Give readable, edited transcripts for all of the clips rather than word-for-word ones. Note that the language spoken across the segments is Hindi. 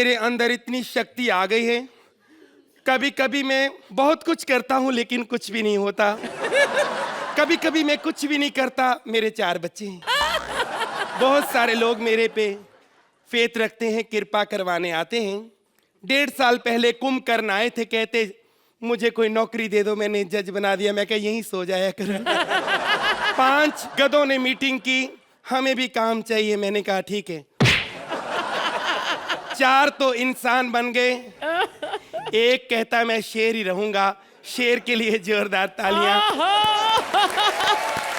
मेरे अंदर इतनी शक्ति आ गई है, कभी कभी मैं बहुत कुछ करता हूँ लेकिन कुछ भी नहीं होता। कभी कभी मैं कुछ भी नहीं करता, मेरे 4 बच्चे हैं। बहुत सारे लोग मेरे पे फेथ रखते हैं, कृपा करवाने आते हैं। 1.5 साल पहले कुंभकर्ण आए थे, कहते मुझे कोई नौकरी दे दो, मैंने जज बना दिया। मैं कहा यहीं सो जाया कर। 5 गधों ने मीटिंग की, हमें भी काम चाहिए, मैंने कहा ठीक है। 4 तो इंसान बन गए, एक कहता मैं शेर ही रहूंगा। शेर के लिए जोरदार तालियां।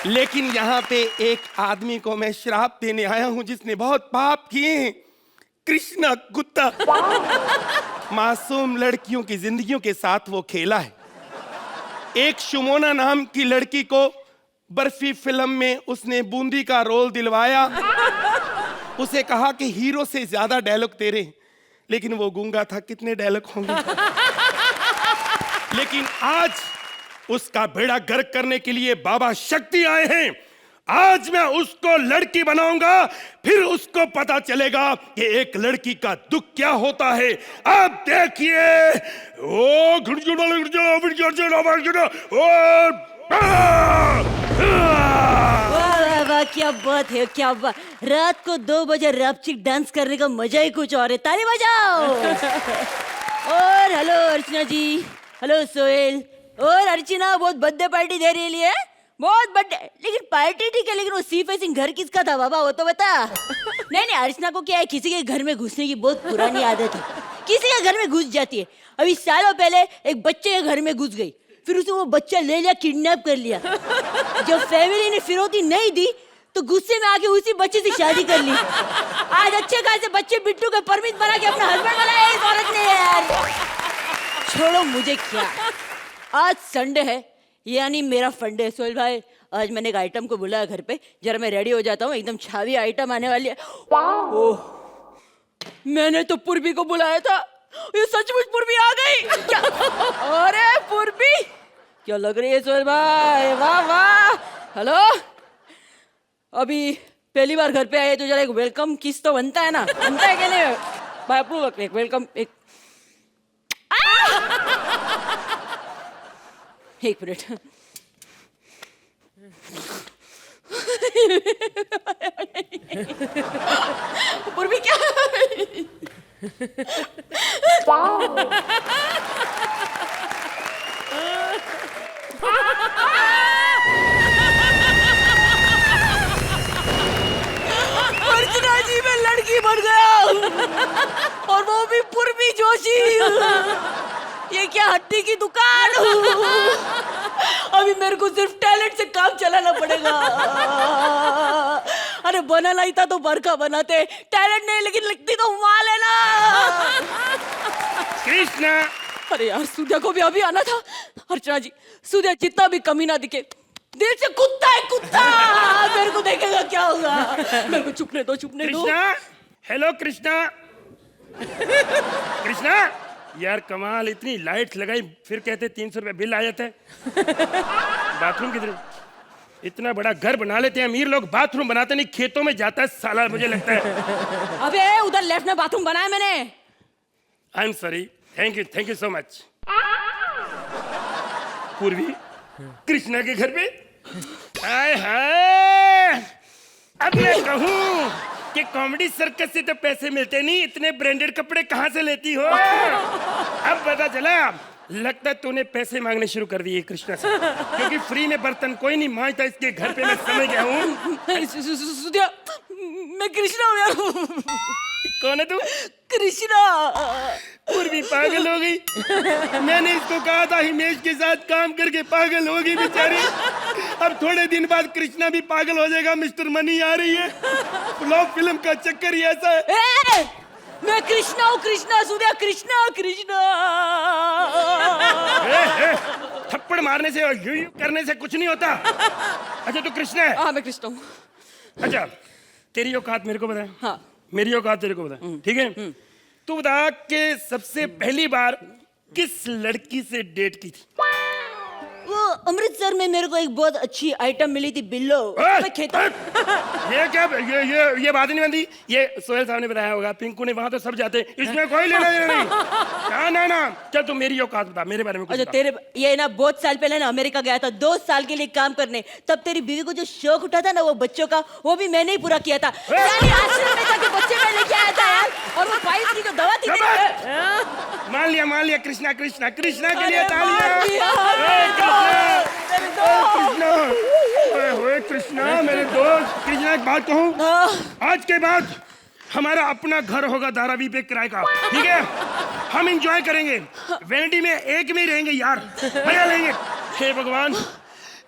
लेकिन यहाँ पे एक आदमी को मैं श्राप देने आया हूं जिसने बहुत पाप किए हैं। कृष्णा कुत्ता मासूम लड़कियों की जिंदगियों के साथ वो खेला है। एक शुमोना नाम की लड़की को बर्फी फिल्म में उसने बूंदी का रोल दिलवाया। उसे कहा कि हीरो से ज्यादा डायलॉग तेरे, लेकिन वो गूंगा था, कितने डायलॉग होंगे। लेकिन आज उसका बेड़ा गर्क करने के लिए बाबा शक्ति आए हैं। आज मैं उसको लड़की बनाऊंगा, फिर उसको पता चलेगा कि एक लड़की का दुख क्या होता है। अब देखिए, ओ वाह, क्या बात है, क्या बात। रात को 2 बजे रैपचिक डांस करने का मजा ही कुछ और है। ताली बजाओ। और हेलो अर्चना जी, हेलो सोहेल। और अर्चना बहुत बर्थडे पार्टी दे रही है, बहुत बर्थडे। लेकिन पार्टी ठीक है, लेकिन वो सी फेसिंग घर किसका था बाबा, वो तो बता। नहीं, अर्चना को क्या है, किसी के घर में घुसने की बहुत पुरानी आदत है। किसी के घर में घुस जाती है। अभी सालों पहले एक बच्चे के घर में घुस गई, फिर उसे वो बच्चा ले लिया, किडनैप कर लिया। जब फैमिली ने फिरौती नहीं दी तो गुस्से में आके उसी बच्चे से शादी कर ली। आज अच्छे खासे बच्चे बिट्टू के परमिट बना के अपना हस्बैंड बनाया इस औरत ने। यार छोड़ो मुझे, क्या आज संडे है, यानी मेरा फंडे है। सोहेल भाई, आज मैंने एक आइटम को बुलाया घर पे, जरा मैं रेडी हो जाता हूँ, एकदम छावी आइटम आने वाली है। ओह, मैंने तो पूर्वी को बुलाया था, ये सचमुच पूर्वी आ गई क्या? अरे पूर्वी, क्या लग रही है सोहेल भाई, वाह वाह। हेलो, अभी पहली बार घर पे आए तो जरा एक वेलकम किस तो बनता है ना, बनता है क्या नहीं? भाई अप्रूव, एक वेलकम, एक मिनट। पूर्वी क्या? अर्चना जी, मैं लड़की बन गया, और वो भी पूर्वी जोशी। ये क्या हड्डी की दुकान? अभी मेरे को सिर्फ टैलेंट से काम चलाना पड़ेगा। अरे बनाना ही था तो बरखा बनाते, टैलेंट नहीं लेकिन लिखती तो माल है ना। कृष्णा, अरे यार, सूर्या को भी अभी आना था। अर्चना जी, सूर्या जितना भी कमी ना दिखे, दिल से कुत्ता है, कुत्ता। मेरे को देखेगा क्या होगा। मेरे को चुपने दो, चुपने दो। कृष्णा, हेलो कृष्णा। कृष्णा, यार कमाल, इतनी लाइट लगाई, फिर कहते 300 रुपए बिल आ जाता है। बाथरूम किधर? इतना बड़ा घर बना लेते हैं अमीर लोग, बाथरूम बनाते नहीं, खेतों में जाता है साला, मुझे लगता है। अबे उधर लेफ्ट में बाथरूम बनाया मैंने। I am sorry, thank you so much. पूर्वी, कृष्णा के घर पे? हाय हाय, अब मैं कहूँ कि कॉमेडी सर्कस से तो पैसे मिलते नहीं, इतने ब्रांडेड कपड़े कहाँ से लेती हो? अब पता चला, लगता है तूने पैसे मांगने शुरू कर दिए कृष्णा से, क्योंकि फ्री में बर्तन कोई नहीं मांजता इसके घर पे, मैं समझ गया हूँ। सुधिया, मैं कृष्णा हूँ यार। कौन है तू? कृष्णा। पूर्वी पागल हो गई। मैंने इसको कहा था हिमेश के साथ काम करके पागल हो गई बेचारी। अब थोड़े दिन बाद कृष्णा भी पागल हो जाएगा। मिस्टर मनी आ रही है। फ्लॉप फिल्म का चक्कर ही ऐसा है। मैं कृष्णा हूँ, कृष्णा, सूर्या, कृष्णा, कृष्णा। थप्पड़ मारने से और यू करने से कुछ नहीं होता। अच्छा तू कृष्णा है? हाँ मैं कृष्णा हूँ। अच्छा तेरी औकात मेरे को बता। हाँ मेरी औकात तेरे को बता, ठीक है? तू बता कि सबसे पहली बार किस लड़की से डेट की थी? वो अमृतसर में मेरे को एक बहुत अच्छी आइटम मिली थी बिल्लो। मैं खेतों ये क्या ये बात नहीं बनती। ये सोहेल साहब ने बताया होगा, पिंकू ने, वहां तो सब जाते हैं, इसमें कोई लेना देना नहीं। ना ना चल तू मेरी औकात बता, मेरे बारे में कुछ अच्छा बता। तेरे ये ना बहुत साल पहले ना अमेरिका गया था 2 साल के लिए काम करने। तब तेरी बीवी को जो शौक उठा था ना वो बच्चों का, वो भी मैंने ही पूरा किया था। यानी आश्रम में जाके बच्चे मैं लेके आया था यार। और वो पाइप की जो दवा थी मान लिया कृष्णा कृष्णा कृष्णा के लिए कृष्णा मेरे दोस्त। कृष्णा एक बात कहूँ, आज के बाद हमारा अपना घर होगा धारावी पे किराए का, ठीक है? हम एंजॉय करेंगे, वैनिटी में एक में ही रहेंगे यार, मजा लेंगे। हे भगवान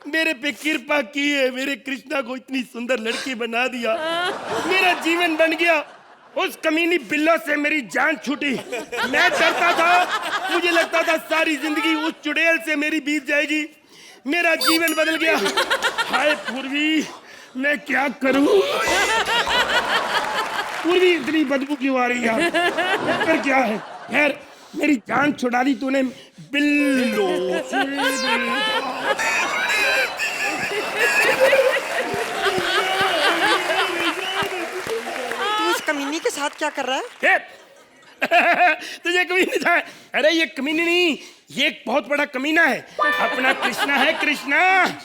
मेरे पे कृपा की है, मेरे कृष्णा को इतनी सुंदर लड़की बना दिया, मेरा जीवन बन गया। उस कमीनी बिल्लो से मेरी जान छूटी। मैं डरता था, मुझे लगता था सारी जिंदगी उस चुड़ैल से मेरी बीत जाएगी। मेरा जीवन बदल गया। हाय पूर्वी, मैं क्या करूं? पूर्वी इतनी बदबू क्यों आ रही है? फिर क्या है? खैर मेरी जान छुड़ा दी तूने बिल्लो। कमीनी के साथ क्या कर रहा है? तुझे कमीनी था? अरे ये कमीनी नहीं, ये एक बहुत बड़ा कमीना है। अपना कृष्णा है, कृष्णा।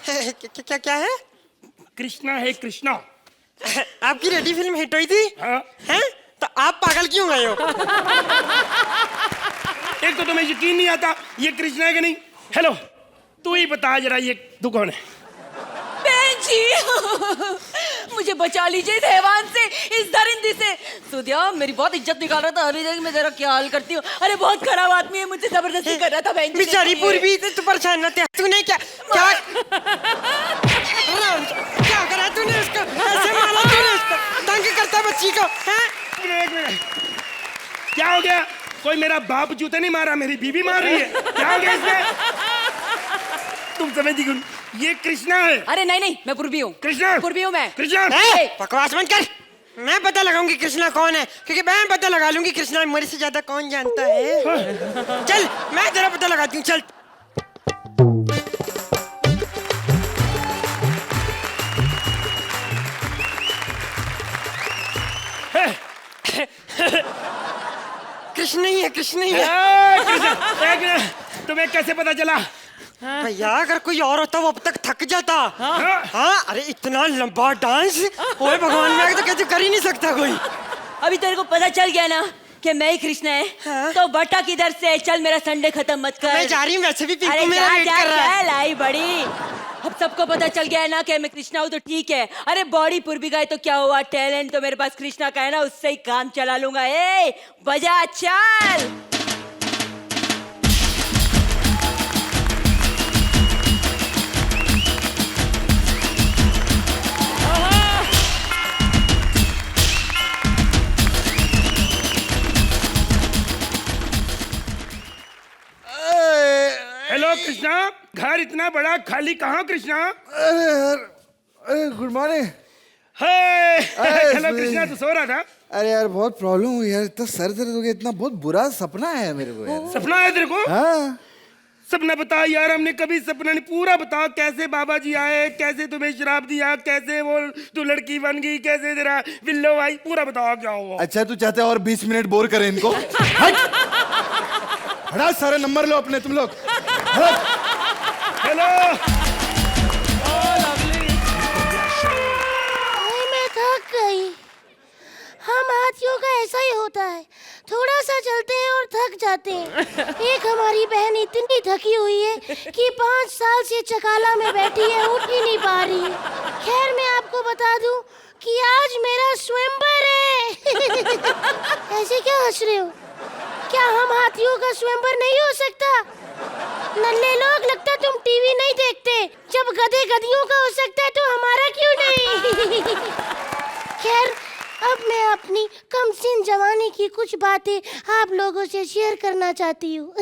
क्या क्या है? कृष्णा है, कृष्णा। आपकी रेडी फिल्म हिट हुई थी? हाँ। हैं? तो आप पागल क्यों गए हो? एक तो तुम्हें यकीन नहीं आता ये कृष्णा है कि नहीं। हेलो, तू ही बता जरा ये तू कौन है? बहन जी मुझे बचा लीजिए इस हैवान से, इस दरिंदे से। सुधिया मेरी बहुत इज्जत निकाल रहा था, अरे देख मैं जरा क्या हाल करती हूँ। अरे बहुत खराब आदमी है, मुझे जबरदस्ती कर रहा था बहन जी। बेचारी पूर्वी तू परेशान न थे। तूने क्या क्या क्या करा तूने उसको? ऐसे मारा तूने उसको? तंग करता बच्ची को, हैं? एक मिनट, क्या हो गया? कोई मेरा बाप जूते नहीं मारा, मेरी बीवी मार रही है। क्या हो गया इसमें? तुम समझी क्यों? ये कृष्णा है। अरे नहीं नहीं, मैं पूर्वी हूँ। कृष्णा? पूर्वी हूँ मैं। कृष्णा? बकवास बंद कर। मैं पता लगाऊंगी कृष्णा कौन है, क्योंकि मैं पता लगा लूंगी कृष्णा मेरे से ज्यादा कौन जानता है। चल मैं तेरा पता लगाती हूँ, चल। कृष्ण ही है, कृष्ण ही है। तुम्हें कैसे पता चला? भैया अगर कोई और होता वो अब तक थक जाता। हाँ अरे इतना लंबा डांस, ओए भगवान, मैं तो कैसे कर ही नहीं सकता कोई। अभी तेरे को पता चल गया ना कि मैं ही कृष्णा है। हाँ? तो बटा किधर से? चल मेरा संडे खत्म मत कर। मैं जा रही हूँ, वैसे भी पिंकू अरे मेरा वेट कर रहा है। लाई बड़ी, अब सबको पता चल गया है ना कि मैं कृष्णा हूँ तो ठीक है। अरे बॉडी पूर्वी गए तो क्या हुआ, टैलेंट तो मेरे पास कृष्णा का है ना, उससे ही काम चला लूंगा। ए बजा चल। हेलो कृष्णा, घर इतना बड़ा खाली कहाँ कृष्णा? अरे यार, अरे गुड मॉर्निंग। हेलो कृष्णा, तू सो रहा था? अरे यार बहुत प्रॉब्लम हुई यार, इतना सर दर्द हो गया, इतना बहुत बुरा सपना है मेरे को यार। सपना है तेरे को? हाँ। सपना बता यार, हमने कभी सपना नहीं। पूरा बता, कैसे बाबा जी आए, कैसे तुम्हें शराब दिया, कैसे वो तू लड़की बन गई, कैसे तेरा बिल्लो आई, पूरा बताओ क्या हुआ। अच्छा तू चाहते और 20 मिनट बोर करें इनको? हटा, सारे नंबर लो अपने तुम लोग। हेलो मैं थक गई। हम हाथियों का ऐसा ही होता है, थोड़ा सा चलते हैं और थक जाते हैं। एक हमारी बहन इतनी थकी हुई है कि 5 साल से चकाला में बैठी है, उठ ही नहीं पा रही है। खैर मैं आपको बता दूं कि आज मेरा स्वयंवर है। ऐसे क्या हंस रहे हो? क्या हम हाथियों का स्वयंवर नहीं हो सकता? नल्ले लोग, लगता तुम टीवी नहीं देखते। जब गधे गधियों का हो सकता है तो हमारा क्यों नहीं? खैर अब मैं अपनी कमसीन जवानी की कुछ बातें आप लोगों से शेयर करना चाहती हूँ।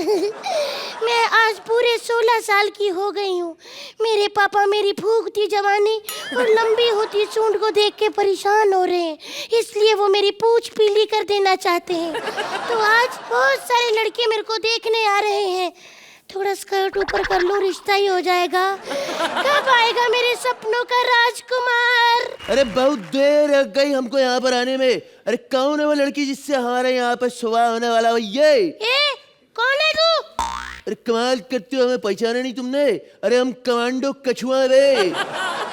मैं आज पूरे 16 साल की हो गई हूँ। मेरे पापा मेरी फूकती जवानी और लंबी होती सूंड को देख के परेशान हो रहे हैं, इसलिए वो मेरी पूंछ पीली कर देना चाहते हैं। तो आज बहुत सारे लड़के मेरे को देखने आ रहे हैं। थोड़ा स्कर्ट ऊपर कर लो, रिश्ता ही हो जाएगा। कब आएगा मेरे सपनों का राजकुमार? अरे बहुत देर लग गई हमको यहाँ पर आने में। अरे कौन है वो लड़की जिससे हमारे यहाँ पर सुबह होने वाला हो? ये कौन है तू? अरे कमाल करते हो, हमें पहचाना नहीं तुमने? अरे हम कमांडो कछुआ बे।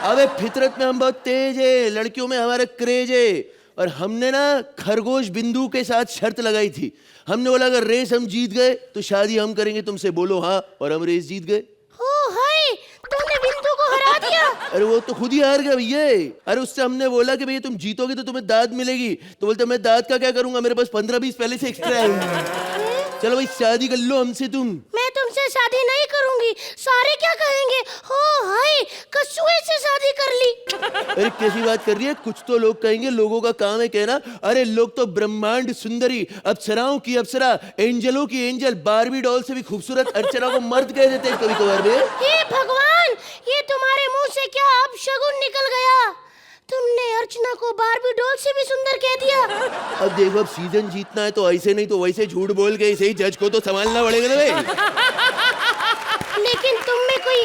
अबे फितरत में हम बहुत तेज है, लड़कियों में हमारा क्रेज है। और हमने ना खरगोश बिंदु के साथ शर्त लगाई थी। हमने बोला अगर रेस हम जीत गए तो शादी हम करेंगे तुमसे, बोलो हाँ। और हम रेस जीत गए। ओ हाय, तुमने बिंदु को हरा दिया। अरे वो तो खुद ही हार गया भैया। अरे उससे हमने बोला कि भैया तुम जीतोगे तो तुम्हें दाद मिलेगी, तो बोलते मैं दाद का क्या करूंगा, मेरे पास 15-20 पहले से एक्स्ट्रा है। चलो भाई शादी कर लो हमसे तुम। मैं तुमसे शादी नहीं करूंगी, सारे क्या कहेंगे? हो हाय, कछुए से शादी कर ली। अरे कैसी बात कर रही है? कुछ तो लोग कहेंगे, लोगों का काम है कहना। अरे लोग तो ब्रह्मांड सुंदरी, अप्सराओं की अप्सरा, एंजलों की एंजल, बारबी डॉल से भी खूबसूरत अर्चना को मर्द कह देते हैं कभी कभार में। हे भगवान, ये तुम्हारे मुंह से क्या अपशगुन निकल गया? तुमने अर्चना को बारबी डॉल से भी सुंदर कह दिया। अब देखो, अब सीजन जीतना है तो ऐसे नहीं तो वैसे झूठ बोल के इसे ही जज को तो संभालना पड़ेगा ना भाई। लेकिन तुम में कोई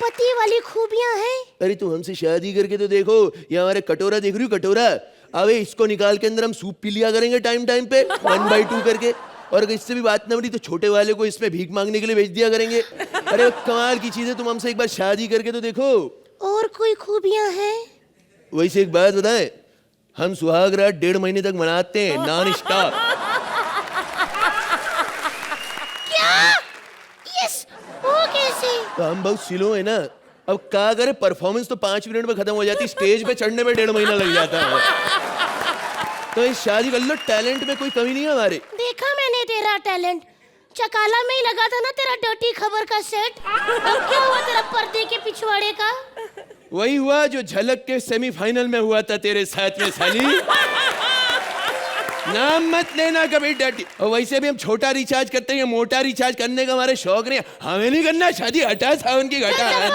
पति वाली खूबियां हैं? अरे तुम हमसे शादी करके तो देखो, ये हमारे कटोरा देख रही हो, कटोरा। अबे इसको निकाल के अंदर हम सूप पी लिया करेंगे टाइम टाइम पे 1/2 करके। और अगर इससे भी बात ना बनी तो छोटे वाले को इसमें भीख मांगने के लिए भेज दिया करेंगे। अरे कमाल की चीज है, तुम हमसे एक बार शादी करके तो देखो। और कोई खूबियां हैं? वैसे एक बात बताएं, हम सुहाग रात 1.5 महीने तक मनाते हैं नॉन स्टॉप। क्या? यस, वो कैसे? तो हम बहुत स्लो है ना। अब क्या करे, परफॉर्मेंस तो 5 मिनट में खत्म हो जाती, स्टेज पे चढ़ने में 1.5 महीना लग जाता है। तो ये शादी कर लो, टैलेंट में कोई कमी नहीं है हमारे। देखा मैंने तेरा टैलेंट, चकाला में ही लगा था ना तेरा डर्टी खबर का सेट। अब क्या हुआ तेरा पर्दे के पिछवाड़े का? वही हुआ जो झलक के सेमीफाइनल में हुआ था तेरे साथ में साली। नाम मत लेना कभी डर्टी। और वैसे भी हम छोटा रिचार्ज करते हैं, मोटा रिचार्ज करने का हमारे शौक नहीं है। हमें नहीं करना शादी, हटा सावन की घटा।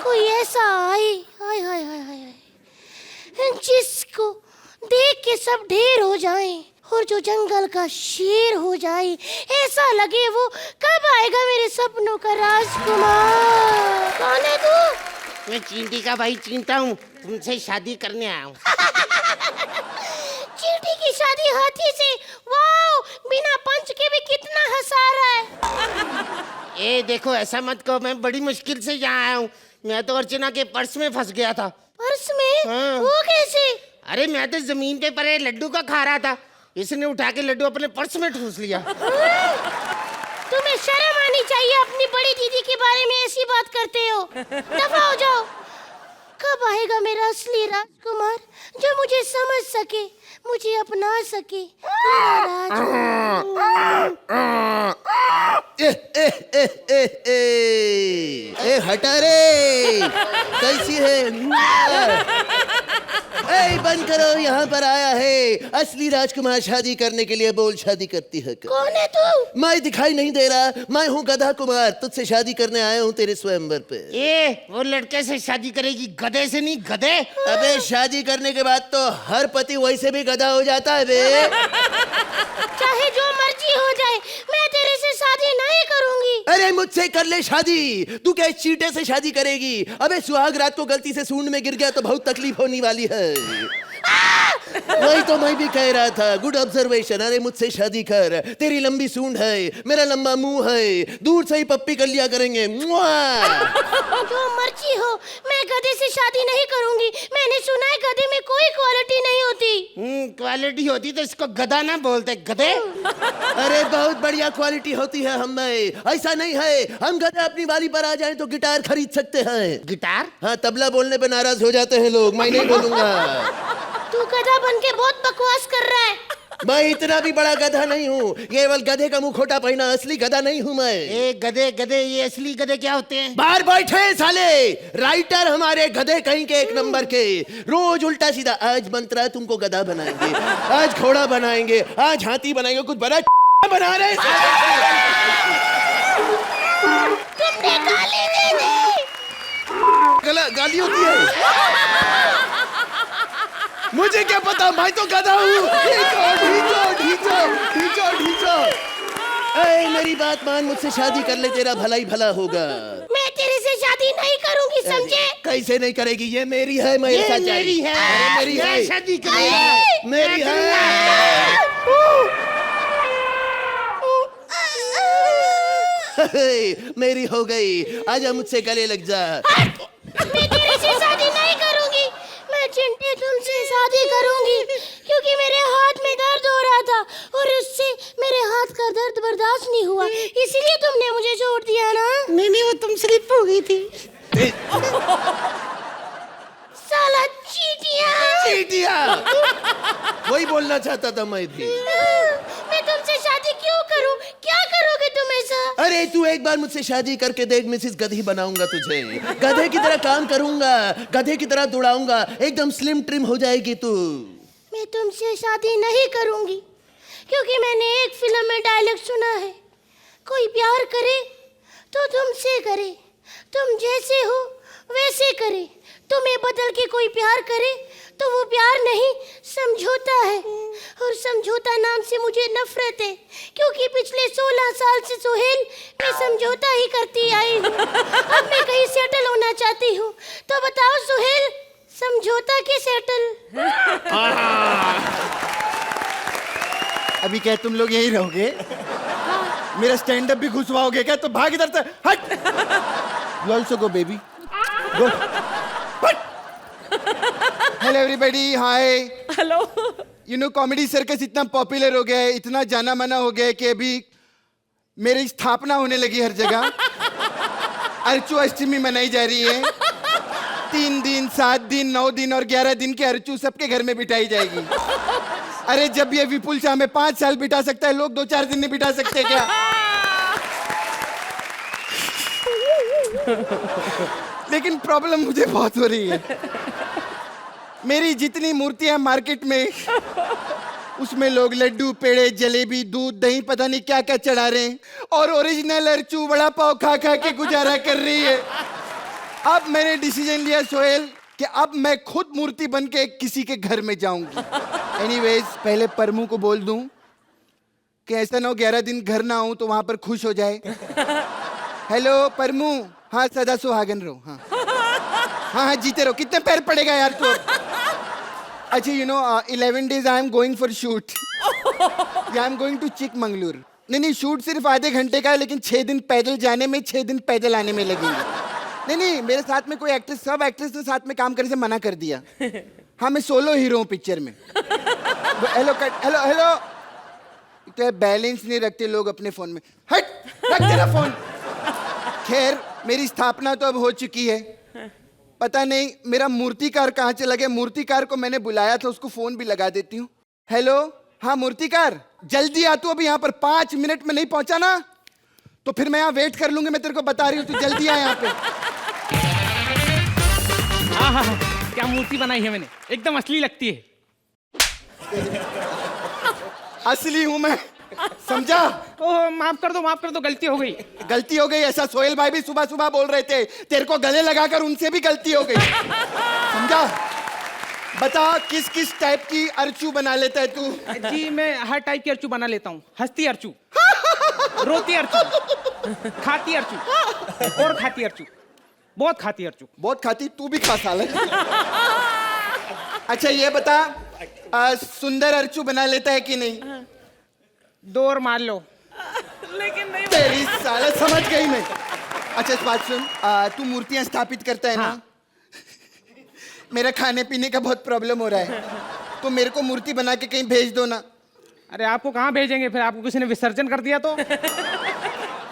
कोई ऐसा आए हाय हाय हाय हाय जिसको देख के सब ढेर हो जाएं और जो जंगल का शेर हो जाए, ऐसा लगे वो कब आएगा मेरे सपनों का राजकुमार। कौन है तू? मैं चींटी का भाई चींटा हूँ, तुमसे शादी करने आया हूँ। चींटी की शादी हाथी से? वाओ, बिना पंच के भी कितना हंसा रहा है। ए देखो, ऐसा मत कहो, मैं बड़ी मुश्किल से यहाँ आया हूँ। मैं तो अर्चना के पर्स में फंस गया था। पर्स में? हाँ। वो कैसे? अरे मैं तो जमीन पे पड़े लड्डू का खा रहा था, इसने उठा के लड्डू अपने पर्स में ठूस लिया। तुम्हें शर्म आनी चाहिए, अपनी बड़ी दीदी के बारे में ऐसी बात करते हो। दफा हो जाओ। कब आएगा मेरा असली राजकुमार जो मुझे समझ सके, मुझे अपना सके? ए हटा रे, कैसी है? ए बंद करो, यहाँ पर आया है असली राजकुमार शादी करने के लिए। बोल शादी करती है क्या? कौन है तू? मैं दिखाई नहीं दे रहा? मैं हूँ गधा कुमार, तुझसे शादी करने आया हूँ तेरे स्वयंवर पे। ए वो लड़के से शादी करेगी, गधे से नहीं, गधे। अबे शादी करने के बाद तो हर पति वैसे भी गधा हो जाता है बे। चाहे जो मर्जी हो जाए, मैं तेरे से शादी नहीं करूंगी। अरे मुझसे कर ले शादी, तू क्या इस चींटे से शादी करेगी? अबे सुहाग रात को गलती से सूंड में गिर गया तो बहुत तकलीफ होने वाली है। वही तो मैं भी कह रहा था, गुड ऑब्जर्वेशन। अरे मुझसे शादी कर, तेरी लंबी सूंड है, मेरा लंबा मुंह है, दूर से ही पप्पी कर लिया करेंगे। जो मर्जी हो, मैं गधे से शादी नहीं करूंगी। मैंने सुना है गधे में कोई क्वालिटी नहीं होती। क्वालिटी होती तो इसको गधा ना बोलते, गधे। अरे बहुत बढ़िया क्वालिटी होती है हमें। ऐसा नहीं है हम गधे अपनी बारी पर आ जाएं तो गिटार खरीद सकते हैं। गिटार? हाँ, तबला बोलने पे नाराज हो जाते हैं लोग, मैं नहीं बोलूंगा। तू गधा बन के बहुत बकवास कर रहा है। मैं इतना भी बड़ा गधा नहीं हूँ, केवल गधे का मुखौटा पहना, असली गधा नहीं हूँ मैं। ए गधे गधे, ये असली गधे क्या होते हैं? बाहर बैठे साले राइटर हमारे गधे कहीं के 1 नंबर के, रोज उल्टा सीधा। आज मंत्रा तुमको गधा बनाएंगे, आज घोड़ा बनाएंगे, आज हाथी बनाएंगे, कुछ बड़ा बना रहे। तुमने गाली दे दी। गाली होती है? मुझे क्या पता, मैं तो गधा हूँ। ढीचो ढीचो ढीचो ढीचो ढीचो। अरे मेरी बात मान, मुझसे शादी कर ले, तेरा भला ही भला होगा। मैं तेरे से शादी नहीं करूंगी, समझे? कैसे नहीं करेगी? ये मेरी है, मेरे साथ मेरी है। अरे मेरी है, मैं शादी करूंगा। मेरी है। मेरी हो गई, आजा मुझसे गले लग जा। मैं तेरे से शादी नहीं करूंगी। मैं चिंटे तुमसे शादी करूंगी क्योंकि मेरे हाथ में दर्द हो रहा था और उससे मेरे हाथ का दर्द बर्दाश्त नहीं हुआ, इसलिए तुमने मुझे छोड़ दिया ना। नहीं वो तुम स्लिप हो गई थी। साला चीटिया। चीटिया, वही बोलना चाहता था मैं भी। मैं तुमसे शादी क्यों करूं? क्या करोगे तुम ऐसा? अरे तू एक बार मुझसे शादी करके देख, मिसिस गधी बनाऊंगा तुझे। गधे की तरह काम करूंगा, गधे की तरह दौड़ाऊंगा, एकदम स्लिम ट्रिम हो जाएगी तू। मैं तुमसे शादी नहीं करूंगी क्योंकि मैंने एक फिल्म में डायलॉग सुना है, कोई प्यार करे तो तुमसे करे, तुम जैसे हो वैसे करे, तुम्हें बदल के कोई प्यार करे तो वो प्यार नहीं समझौता है, और समझौता नाम से मुझे नफरत है क्योंकि पिछले 16 साल से सोहेल मैं समझौता ही करती आई हूँ। अब मैं कहीं सेटल होना चाहती हूँ, तो बताओ सोहेल, समझौता के सेटल? अभी क्या तुम लोग यही रहोगे? मेरा स्टैंड अप भी घुसवाओगे क्या? तो भाग इधर से, हट। You also go baby, go. Hello everybody, hi. Hello. You know comedy circus इतना पॉपुलर हो गया है, इतना जाना माना हो गया है कि अभी मेरी स्थापना होने लगी हर जगह। अर्चू अष्टमी मनाई जा रही है। 3 दिन, 7 दिन, 9 दिन और 11 दिन के अर्चू सबके घर में बिठाई जाएगी। अरे जब ये विपुल शाह में 5 साल बिठा सकता है, लोग 2-4 दिन में बिठा सकते हैं क्या? लेकिन प्रॉब्लम मुझे बहुत हो रही है। मेरी जितनी मूर्तियां मार्केट में, उसमें लोग लड्डू, पेड़े, जलेबी, दूध, दही, पता नहीं क्या क्या चढ़ा रहे हैं, और ओरिजिनल अर्चू वड़ा पाव खा खा के गुजारा कर रही है। अब मैंने डिसीजन लिया सोहेल कि अब मैं खुद मूर्ति बन के किसी के घर में जाऊंगी। एनीवेज, पहले परमू को बोल दूं कि ऐसा ना हो 11 दिन घर ना आऊं तो वहां पर खुश हो जाए। हेलो परमू, हाँ सदा सुहागन रहो। हाँ हाँ, जीते रहो। कितने पैर पड़ेगा यार तू? अच्छा, you know 11 days I am going for shoot. I am going to Chikmagalur. नहीं, शूट सिर्फ आधे घंटे का है, लेकिन 6 दिन पैदल जाने में, 6 दिन पैदल आने में लगेंगे। नहीं, मेरे साथ में कोई एक्ट्रेस, सब एक्ट्रेस ने साथ में काम करने से मना कर दिया। हाँ, मैं सोलो हीरो हूँ पिक्चर में। Hello cut, hello hello. तो बैलेंस नहीं रखते लोग अपने फोन में। हट, रख तेरा फोन। खैर, मेरी स्थापना तो अब हो चुकी है। पता नहीं मेरा मूर्तिकार कहाँ चला गया। मूर्तिकार को मैंने बुलाया था, उसको फोन भी लगा देती हूँ। हेलो, हाँ मूर्तिकार, जल्दी आ तू। अभी यहाँ पर 5 मिनट में नहीं पहुंचा ना तो फिर मैं यहाँ वेट कर लूंगी। मैं तेरे को बता रही हूँ, तू जल्दी आ यहाँ पे। हाँ, क्या मूर्ति बनाई है मैंने, एकदम असली लगती है। असली हूँ मैं, समझा? ओह माफ कर दो, गलती हो गई। गलती हो गई? ऐसा सोहेल भाई भी सुबह सुबह बोल रहे थे, तेरे को गले लगाकर उनसे भी गलती हो गई। समझा? बता, किस किस टाइप की अर्चू बना लेता है तू? जी मैं हर टाइप की अर्चू बना लेता हूँ। हंसती अर्चू, रोती अर्चू, खाती अर्चू और खाती अर्चू, बहुत खाती अर्चू। बहुत खाती? तू भी खा साले। अच्छा ये बता, सुंदर अर्चू बना लेता है कि नहीं? दौर मार लो। लेकिन नहीं। तेरी साला, समझ गई मैं। अच्छा इस बात सुन, तू मूर्तियां स्थापित करता है ना? मेरा खाने पीने का बहुत प्रॉब्लम हो रहा है, तो मेरे को मूर्ति बना के कहीं भेज दो ना। अरे आपको कहाँ भेजेंगे, फिर आपको किसी ने विसर्जन कर दिया तो?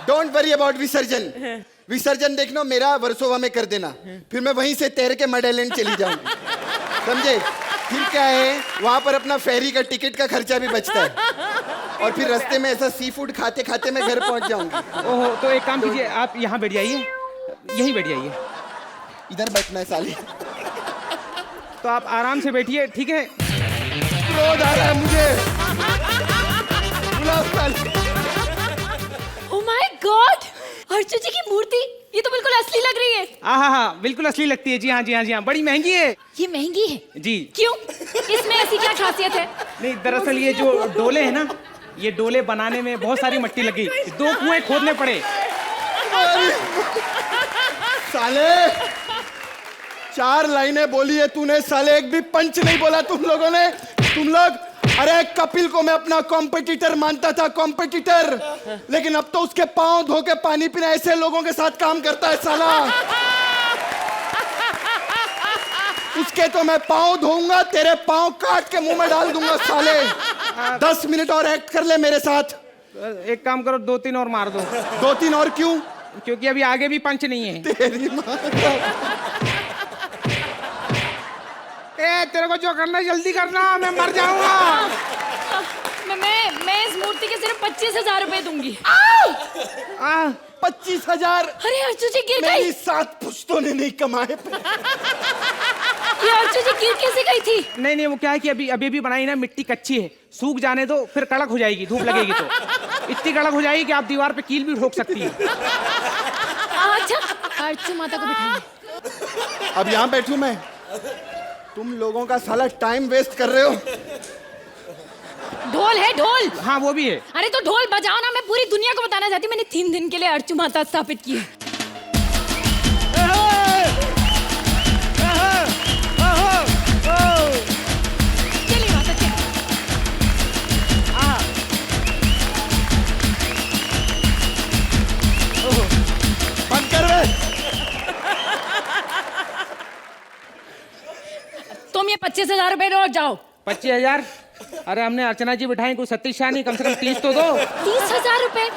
डोंट वरी अबाउट विसर्जन। विसर्जन देखना मेरा वर्सोवा में कर देना, फिर मैं वहीं से तैर के मडलैंड चली जाऊंगी। समझे? फिर क्या है, वहां पर अपना फेरी का टिकट का खर्चा भी बचता है, और फिर रास्ते में ऐसा सी फूड खाते खाते मैं घर पहुंच जाऊंगी। ओहो, तो एक काम कीजिए, आप यहाँ बैठ जाइए, यहीं बैठ जाइए। इधर बैठना है साले। तो आप आराम से बैठिए, ठीक है? क्रोध आ रहा है मुझे। बुलाओ साले। ओह माय गॉड, अर्चू जी की मूर्ति, ये तो बिल्कुल असली लग रही है। हाँ, बिल्कुल असली लगती है। जी हाँ, बड़ी महंगी है। ये महंगी है जी। क्यों? इसमें ऐसी क्या खासियत है? नहीं, दरअसल ये जो डोले हैं ना, ये डोले बनाने में बहुत सारी मिट्टी लगी, 2 कुएं खोदने पड़े। साले 4 लाइनें बोली है तूने, साले एक भी पंच नहीं बोला तुम लोगों ने। तुम लोग, अरे कपिल को मैं अपना कॉम्पिटिटर मानता था, कॉम्पिटिटर, लेकिन अब तो उसके पांव धो के पानी पीना ऐसे लोगों के साथ काम करता है साला। उसके तो मैं पांव धोऊंगा, तेरे पांव काट के मुंह में डाल दूंगा साले। 10 मिनट और एक्ट कर ले मेरे साथ। एक काम करो, 2-3 और मार दो। 2-3 और क्यों? क्योंकि अभी आगे भी पंच नहीं है। तेरी माँ ए, तेरे को जो करना है जल्दी करना, मैं मर जाऊंगा। मैं इस मूर्ति के सिर्फ 25,000 रुपए दूंगी। 25,000? अरे अर्चू जी गिर गई। मेरी 7 पुश्तों ने नहीं कमाए। ये अर्चू जी गिर कैसे गई थी? नहीं, वो क्या है कि अभी बनाई ना, मिट्टी कच्ची है, सूख जाने दो, फिर कड़क हो जाएगी, धूप लगेगी तो इतनी कड़क हो जाएगी कि आप दीवार पे कील भी ठोक सकती है। अच्छा, अर्चू माता को बिठाइए। अब यहाँ बैठूं मैं? तुम लोगों का साला टाइम वेस्ट कर रहे हो। ढोल है, ढोल। हाँ, वो भी है। अरे तो ढोल बजाओ ना, मैं पूरी दुनिया को बताना चाहती हूँ मैंने 3 दिन के लिए अर्चू माता स्थापित की है। चलिए माता, चलिए। बंद कर वे। तुम ये 25,000 रुपए लो, जाओ। 25,000? अरे हमने अर्चना जी बिठाई, कोई सतीश शाह नहीं, कम से कम 30 तो दो। 30,000 रुपए?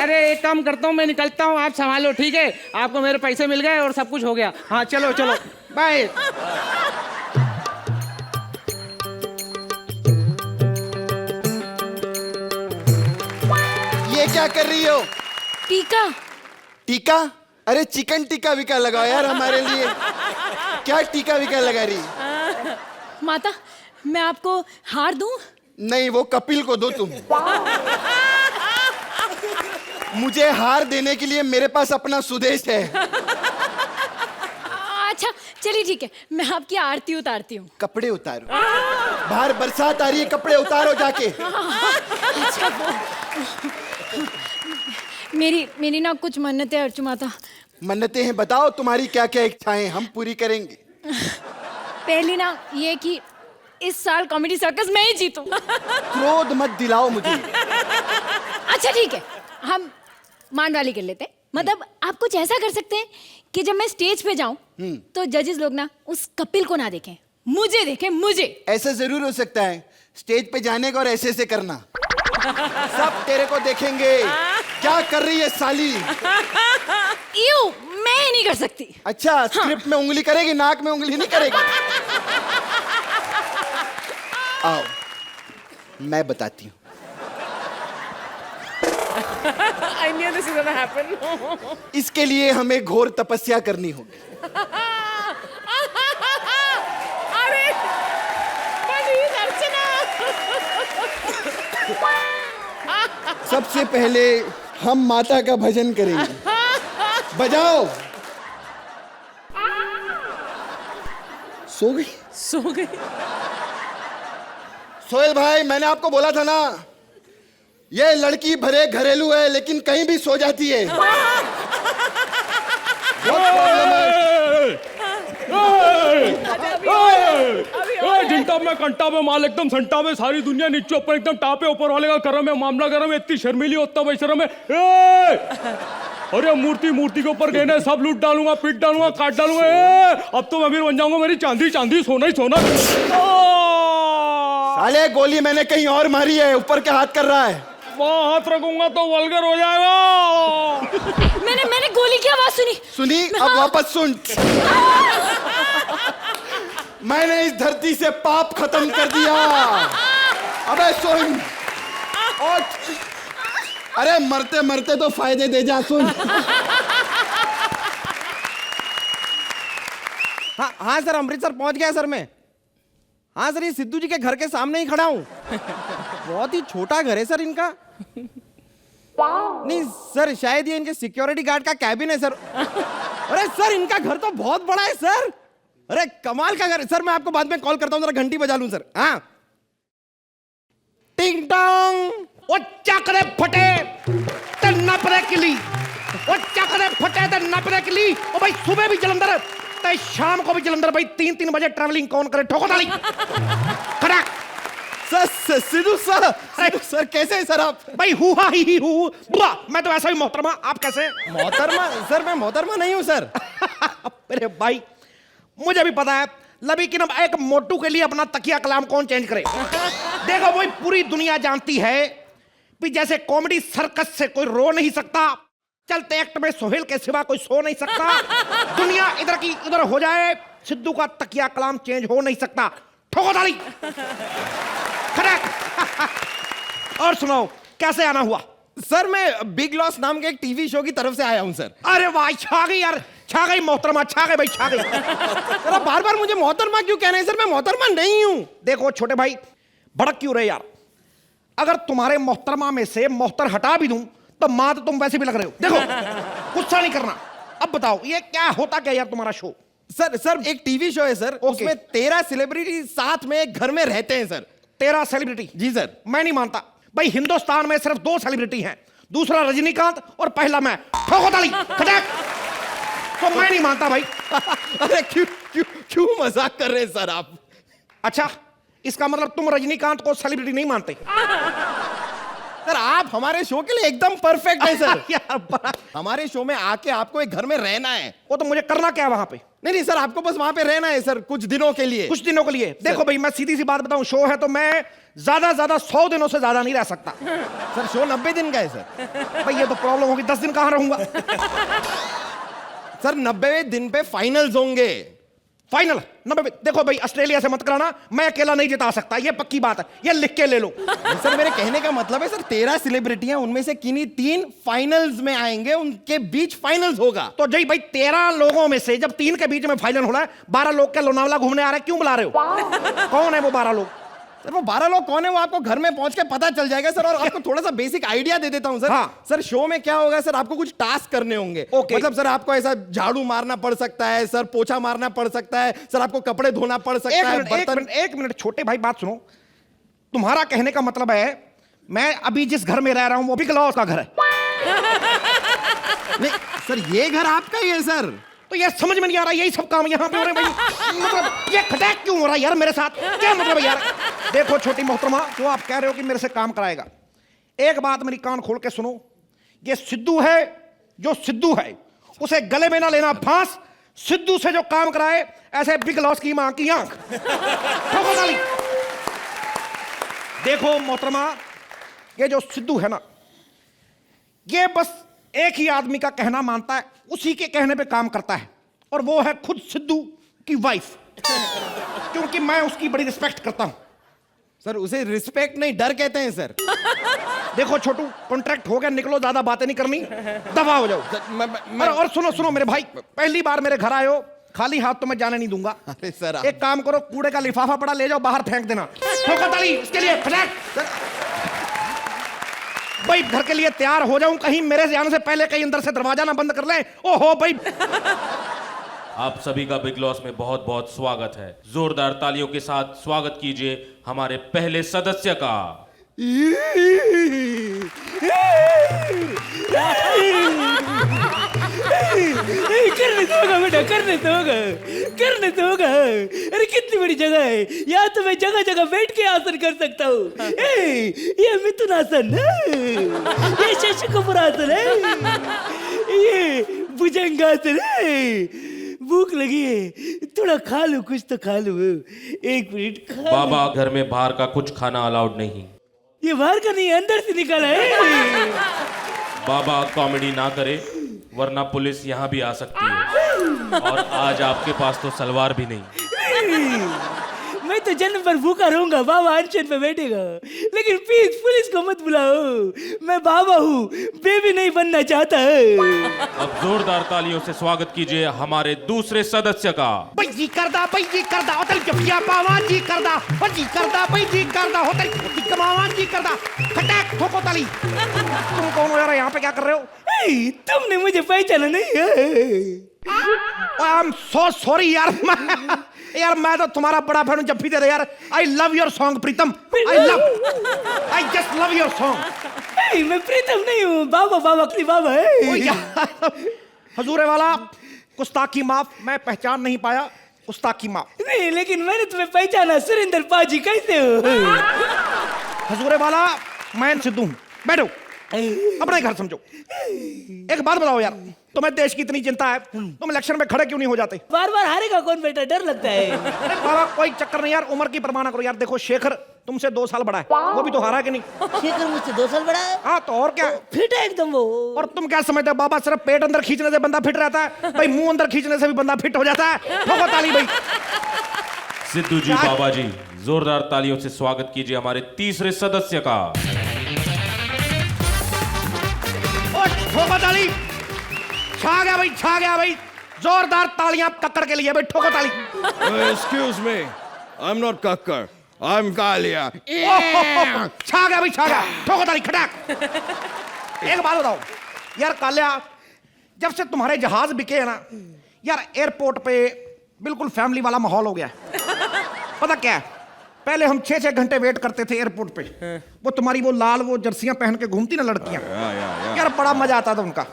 अरे एक काम करता हूँ, मैं निकलता हूँ, आप संभालो, ठीक है? आपको मेरे पैसे मिल गए और सब कुछ हो गया। हाँ चलो चलो, बाय। ये क्या कर रही हो? टीका। टीका? अरे चिकन टीका विका लगाओ यार हमारे लिए। क्या टीका विका लगा रही? माता, मैं आपको हार दूं? नहीं, वो कपिल को दो तुम। मुझे हार देने के लिए मेरे पास अपना सुदेश है। अच्छा चलिए ठीक है, मैं आपकी आरती उतारती हूँ। कपड़े उतारो। बाहर बरसात आ रही है, कपड़े उतारो जाके। अच्छा, मेरी ना कुछ मन्नतें अर्चू माता। मन्नतें हैं? बताओ तुम्हारी क्या क्या इच्छाएं, हम पूरी करेंगे। पहली ना ये कि इस साल कॉमेडी सर्कस में ही जीतूं। क्रोध मत दिलाओ मुझे। अच्छा ठीक है, हम मान वाली कर लेते हैं। मतलब आप कुछ ऐसा कर सकते हैं कि जब मैं स्टेज पे जाऊं तो जजेस लोग ना उस कपिल को ना देखें, मुझे देखें, मुझे। ऐसा जरूर हो सकता है, स्टेज पे जाने का और ऐसे ऐसे करना। सब तेरे को देखेंगे। क्या कर रही है साली? यू, मैं नहीं कर सकती। अच्छा, स्क्रिप्ट में उंगली करेगी, नाक में उंगली नहीं करेगी। आओ, मैं बताती हूँ। I knew this was gonna happen. इसके लिए हमें घोर तपस्या करनी होगी। अरे, प्लीज अर्चना। सबसे पहले हम माता का भजन करेंगे। बजाओ। सो गई? सो गई। सोहेल भाई, मैंने आपको बोला था ना, ये लड़की भरे घरेलू है लेकिन कहीं भी सो जाती है। बहुत प्रॉब्लम है। घंटा में कंटा में माल एकदम संटा में, सारी दुनिया नीचे ऊपर एकदम टापे, ऊपर वाले का करम है, मामला गरम है, इतनी शर्मीली होता बेशरम है। अरे मूर्ति के ऊपर गए ना, सब लूट डालूंगा, पीट डालूंगा, काट डालूंगा। अब तो मैं अमीर बन जाऊंगा, मेरी चांदी सोना ही सोना। साले गोली मैंने कहीं और मारी है, ऊपर क्या हाथ कर रहा है? वहाँ हाथ रखूंगा तो वल्गर हो जाएगा। मैंने गोली की आवाज सुनी। सुनी? अब वापस सुन। मैंने इस धरती से पाप खत्म कर दिया। अबे सुन। अरे मरते मरते तो फायदे दे जा, सुन। हाँ सर, अमृतसर पहुंच गया सर मैं। हाँ सर, ये सिद्धू जी के घर के सामने ही खड़ा हूँ। बहुत ही छोटा घर है सर इनका। नहीं सर, शायद ये इनके सिक्योरिटी गार्ड का कैबिन है सर। अरे सर, इनका घर तो बहुत बड़ा है सर। अरे कमाल का घर है सर। मैं आपको बाद में कॉल करता हूँ, जरा घंटी बजा लूं सर। हाँ, टिंग टोंग ओ चकरे फटे ते नपरे किली, ओ चकरे फटे ते नपरे किली। ओ भाई सुबह भी जलंधर ते शाम को भी जलंधर भाई 3-3 बजे ट्रैवलिंग कौन करे? ठोको ताली। खड़ा सर सिद्धू सर कैसे हैं सर आप? भाई हु हा ही हु बुआ, मैं तो ऐसा ही मोहतरमा, आप कैसे? मोहतरमा सर, मैं मोहतरमा नहीं हूँ सर। अरे भाई मुझे भी पता है, लेकिन अब एक मोटू के लिए अपना तकिया कलाम कौन चेंज करे? देखो भाई पूरी दुनिया जानती है कि जैसे कॉमेडी सर्कस से कोई रो नहीं सकता, चलते एक्ट में सोहेल के सिवा कोई सो नहीं सकता। दुनिया इधर की उधर हो जाए, सिद्धू का तकिया कलाम चेंज हो नहीं सकता। ठोको ताली। खड़ा। और सुनाओ कैसे आना हुआ? सर मैं बिग लॉस नाम के एक टीवी शो की तरफ से आया हूँ सर। अरे वाह, छा गई यार, छा गई मोहतरमा, छा गई भाई, छा गई। सर आप बार-बार मुझे मोहतरमा क्यों कह रहे हैं? सर मैं मोहतरमा नहीं हूँ। देखो छोटे भाई, भड़क क्यों रहे यार? अगर तुम्हारे मोहतरमा में से मोहतर हटा भी दूं तो मां तो तुम वैसे भी लग रहे हो। देखो गुस्सा नहीं करना। अब बताओ ये क्या होता क्या यार तुम्हारा शो? सर एक टीवी शो है सर, उसमें 13 सेलिब्रिटी साथ में एक घर में रहते हैं सर। 13 सेलिब्रिटी? जी सर। मैं नहीं मानता भाई, हिंदुस्तान में सिर्फ 2 सेलिब्रिटी हैं, दूसरा रजनीकांत और पहला मैं। ठोको ताली। खटक। तो मैं नहीं मानता भाई। अरे क्यों मजाक कर रहे हैं सर आप? अच्छा, इसका मतलब तुम रजनीकांत को सेलिब्रिटी नहीं मानते? सर आप हमारे शो के लिए एकदम परफेक्ट है सर। यार बड़ा, हमारे शो में आके आपको एक घर में रहना है। वो तो मुझे करना क्या है वहां पे? नहीं सर, आपको बस वहां पे रहना है सर, कुछ दिनों के लिए। कुछ दिनों के लिए? देखो भाई मैं सीधी सी बात बताऊं, शो है तो मैं ज्यादा 100 दिनों से ज्यादा नहीं रह सकता। सर शो 90 दिन का है सर। भाई ये तो प्रॉब्लम होगी, 10 दिन कहां रहूंगा? सर 90वें दिन पे फाइनल्स होंगे। फाइनल 90? देखो भाई ऑस्ट्रेलिया से मत कराना, मैं अकेला नहीं जिता सकता, ये पक्की बात है, ये लिख के ले लो। सर मेरे कहने का मतलब है सर 13 सेलिब्रिटियां, उनमें से किन्हीं 3 फाइनल्स में आएंगे, उनके बीच फाइनल्स होगा। तो जी भाई 13 लोगों में से जब 3 के बीच में फाइनल हो रहा है, 12 लोग क्या लोनावला घूमने आ रहे हैं? क्यों बुला रहे हो? कौन है वो 12 लोग? सर वो 12 लोग कौन है वो आपको घर में पहुंच के पता चल जाएगा सर। और आपको थोड़ा सा बेसिक आइडिया दे देता हूं सर। हाँ। सर शो में क्या होगा सर, आपको कुछ टास्क करने होंगे। ओके। मतलब सर आपको ऐसा झाड़ू मारना पड़ सकता है सर, पोछा मारना पड़ सकता है सर, आपको कपड़े धोना पड़ सकता है। एक मिनट छोटे भाई बात सुनो। तुम्हारा कहने का मतलब है मैं अभी जिस घर में रह रहा हूं वो बिग लॉस का घर है? नहीं सर ये घर आपका ही है सर। तो यार समझ में नहीं आ रहा, यही सब काम यहाँ पे हो रहे हैं भाई। मतलब ये खटैक क्यों हो रहा है यार मेरे साथ? क्या मतलब है यार? देखो छोटी मोहतरमा, जो आप कह रहे हो कि मेरे से काम कराएगा, एक बात मेरी कान खोल के सुनो। ये सिद्धू है, जो सिद्धू है उसे गले में ना लेना फांस। सिद्धू से जो काम कराए ऐसे बिग लॉस की मां की आंख। ठोको ताली। देखो मोहतरमा, ये जो सिद्धू है ना, ये बस एक ही आदमी का कहना मानता है, उसी के कहने पे काम करता है, और वो है खुद सिद्धू की वाइफ। क्योंकि मैं उसकी बड़ी रिस्पेक्ट करता हूं। सर उसे रिस्पेक्ट नहीं, डर कहते हैं सर। देखो छोटू, कॉन्ट्रैक्ट हो गया, निकलो, ज्यादा बातें नहीं करनी, दफा हो जाओ। और सुनो मेरे भाई, पहली बार मेरे घर आए हो, खाली हाथ तो मैं जाने नहीं दूंगा। अरे सर एक काम करो, कूड़े का लिफाफा पड़ा ले जाओ, बाहर फेंक देना। ठोको ताली इसके लिए। भाई घर के लिए तैयार हो जाऊं, कहीं मेरे जाने से पहले कहीं अंदर से दरवाजा ना बंद कर लें। ओहो भाई। आप सभी का बिग लॉस में बहुत बहुत स्वागत है। जोरदार तालियों के साथ स्वागत कीजिए हमारे पहले सदस्य का। करने तो होगा बेटा, करने तो होगा, करने तो होगा। अरे कितनी बड़ी जगह है, यहाँ तो मैं जगह जगह बैठ के आसन कर सकता हूँ। ये मिथुन आसन है, ये शशि कपूर आसन है, ये भुजंगासन है। भूख लगी है, थोड़ा खा लो, कुछ तो खा लो। 1 मिनट खा। बाबा घर में बाहर का कुछ खाना अलाउड नहीं। ये बाहर का नहीं, अंदर से निकाला है। बाबा कॉमेडी ना करे वरना पुलिस यहाँ भी आ सकती है, और आज आपके पास तो सलवार भी नहीं। मैं तो जन्म पर भूखा रहूंगा, बाबा अनशन पे बैठेगा। लेकिन प्लीज पुलिस को मत बुलाओ, मैं बाबा हूँ, बेबी नहीं बनना चाहता है। अब जोरदार तालियों से स्वागत कीजिए हमारे दूसरे सदस्य का। भाई जी करदा होटल जपिया पावा जी करदा, जी करदा भाई जी करदा होटल कमावा जी करदा। खटैक ठोको ताली। तुम कौन हो यार, यहाँ पे क्या कर रहे हो? तुमने मुझे पहचाना नहीं है? आई एम सो सॉरी यार, यार मैं तो तुम्हारा बड़ा फैन हूं, जब भी दे दे यार। I love your song Pritam, I just love your song. मैं प्रीतम नहीं हूँ, बाबा बाबा अखिली बाबा है। हजूरे वाला गुस्ताखी माफ, मैं पहचान नहीं पाया, गुस्ताखी माफ। नहीं, लेकिन मैंने तुम्हें पहचाना, सुरेंद्र पाजी कैसे हो? हजूरे वाला मैं सिद्धू हूं, बैठो अपना घर समझो। एक बात बताओ यार, तुम्हें देश की इतनी चिंता है, तुम इलेक्शन में खड़े क्यों नहीं हो जाते? बार बार हारेगा कौन बेटा, डर लगता है। अरे बाबा कोई चक्कर नहीं यार, उम्र की परवाह ना करो यार। देखो शेखर तुमसे 2 साल बड़ा है, वो भी तो हारा कि नहीं? शेखर मुझसे 2 साल बड़ा है। हाँ तो और क्या, फिट है एकदम वो। और तुम क्या समझते हो बाबा, सिर्फ पेट अंदर खींचने से बंदा फिट रहता है? भाई मुंह अंदर खींचने से भी बंदा फिट हो जाता है। ठोको ताली भाई। सिद्धू जी, बाबा जी, जोरदार तालियों से स्वागत कीजिए हमारे तीसरे सदस्य का। ठोको ताली, छा गया भाई, छा गया भाई। जोरदार तालियां कक्कड़ के लिए भाई, ठोको ताली। Excuse me, I am not Kakkar, I am Kalia. छा गया भाई, छा गया। ठोको ताली, खटाक। एक बात बताओ यार कालिया, जब से तुम्हारे जहाज बिके है ना यार, एयरपोर्ट पे बिल्कुल फैमिली वाला माहौल हो गया है। पता क्या है, पहले हम 6-6 घंटे वेट करते थे एयरपोर्ट पे, वो तुम्हारी वो लाल वो जर्सियां पहन के घूमती ना लड़कियां, यार बड़ा मजा आता था उनका।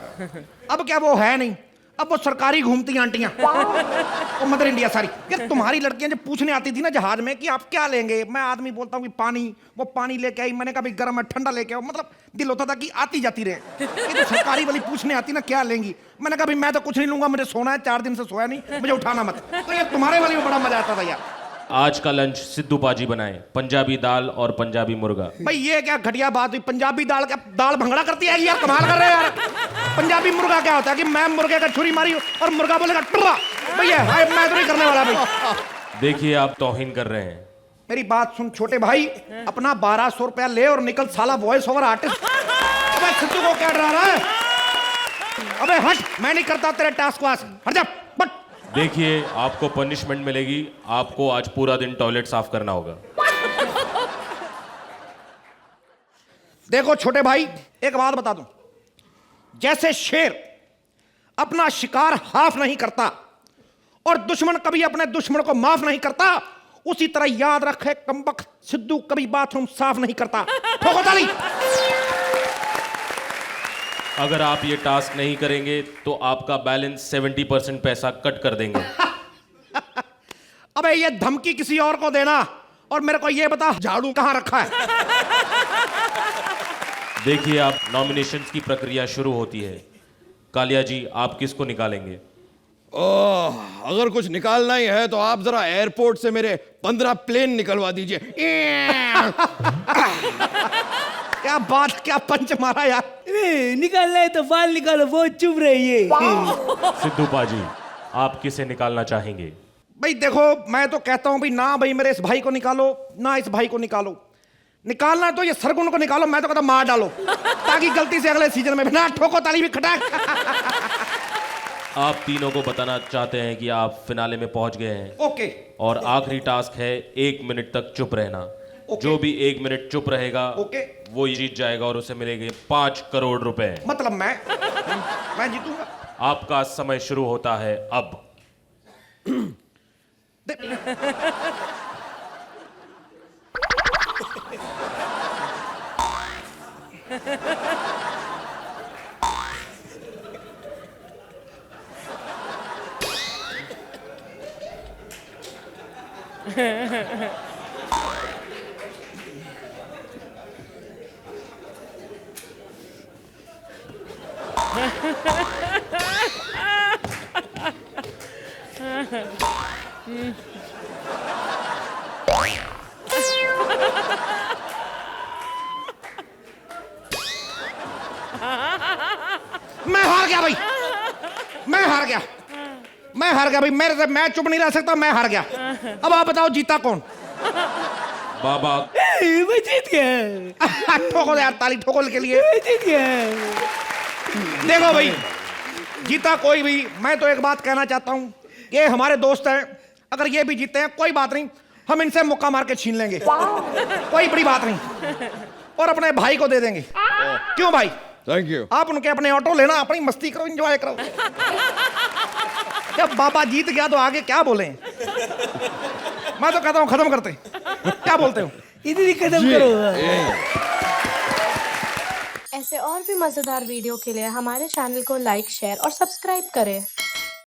अब क्या वो है नहीं, अब वो सरकारी घूमती आंटियां, वो मदर इंडिया सारी। यार तुम्हारी लड़कियां जब पूछने आती थी ना जहाज में कि आप क्या लेंगे, मैं आदमी बोलता हूँ कि पानी, वो पानी लेके आई, मैंने कहा भाई गर्म है ठंडा लेके आओ, मतलब दिल होता था कि आती जाती रहे। ये तो सरकारी वाली पूछने आती ना क्या लेंगी, मैंने कहा भाई मैं तो कुछ नहीं लूंगा, मुझे सोना है, 4 दिन से सोया नहीं, मुझे उठाना मत। तो ये तुम्हारे वाली में बड़ा मजा आता था यार। आज का लंच सिद्धू पाजी बनाए, पंजाबी दाल और पंजाबी मुर्गा। भाई ये क्या घटिया बात हुई, पंजाबी दाल क्या दाल भंगड़ा करती है यार, कमाल कर रहे हैं यार। पंजाबी मुर्गा क्या होता है कि मैं मुर्गे का छुरी मारी और मुर्गा बोलेगा टुर्रा, भैया मैं तो नहीं करने वाला भाई। देखिए आप तौहीन कर रहे हैं। मेरी बात सुन छोटे भाई, अपना 1200 रुपया ले और निकल साला वॉइस ओवर आर्टिस्ट। अबे सिद्धू को क्या डरा रहा है? अबे हट, मैं नहीं करता तेरे टास्क वास, हट जा बट। देखिए आपको पनिशमेंट मिलेगी, आपको आज पूरा दिन टॉयलेट साफ करना होगा। देखो छोटे भाई एक बात बता दूं, जैसे शेर अपना शिकार हाफ नहीं करता और दुश्मन कभी अपने दुश्मन को माफ नहीं करता, उसी तरह याद रखे कमबख्त सिद्धू कभी बाथरूम साफ नहीं करता। ठोको ताली। अगर आप ये टास्क नहीं करेंगे तो आपका बैलेंस 70% पैसा कट कर देंगे। अबे ये धमकी किसी और को देना और मेरे को ये बता झाड़ू कहां रखा है? देखिए आप नॉमिनेशंस की प्रक्रिया शुरू होती है। कालिया जी आप किसको निकालेंगे? अगर कुछ निकालना ही है तो आप जरा एयरपोर्ट से मेरे 15 प्लेन निकलवा दीजिए। क्या बात, क्या पंच मारा यार। निकालना है तो बाल निकालो, बहुत चुभ रही है। सिद्धू पाजी आप किसे निकालना चाहेंगे? भाई देखो मैं तो कहता हूं भाई ना भाई मेरे इस भाई को निकालो ना इस भाई को निकालो, निकालना है तो ये सरगुन को निकालो, मैं तो कहता मार डालो ताकि गलती से अगले सीजन में ना। ठोको ताली भी खटाक। आप तीनों को बताना चाहते हैं कि आप फिनाले में पहुंच गए हैं। ओके। और आखिरी टास्क है 1 मिनट तक चुप रहना। ओके। जो भी 1 मिनट चुप रहेगा ओके। वो जीत जाएगा और उसे मिलेंगे 5 करोड़ रुपए। मतलब मैं जीतूंगा। आपका समय शुरू होता है अब। मैं हार गया भाई, मैं हार गया, मैं हार गया भाई, मेरे से मैं चुप नहीं रह सकता, मैं हार गया। अब आप बताओ जीता कौन? बाबा मैं जीत गया। ठोको यार ताली, ठोको के लिए। मैं जीत गया। देखो भाई जीता कोई भी, मैं तो एक बात कहना चाहता हूं, ये हमारे दोस्त हैं, अगर ये भी जीते हैं कोई बात नहीं, हम इनसे मुक्का मार के छीन लेंगे, कोई बड़ी बात नहीं, और अपने भाई को दे देंगे। क्यों भाई? Thank you. आप उनके अपने ऑटो लेना, अपनी मस्ती करो, एंजॉय करो। जब बाबा जीत गया तो आगे क्या बोलें। मैं तो कहता हूँ खत्म करते। क्या बोलते हो? इतनी खत्म करो। ऐसे और भी मजेदार वीडियो के लिए हमारे चैनल को लाइक, शेयर और सब्सक्राइब करें।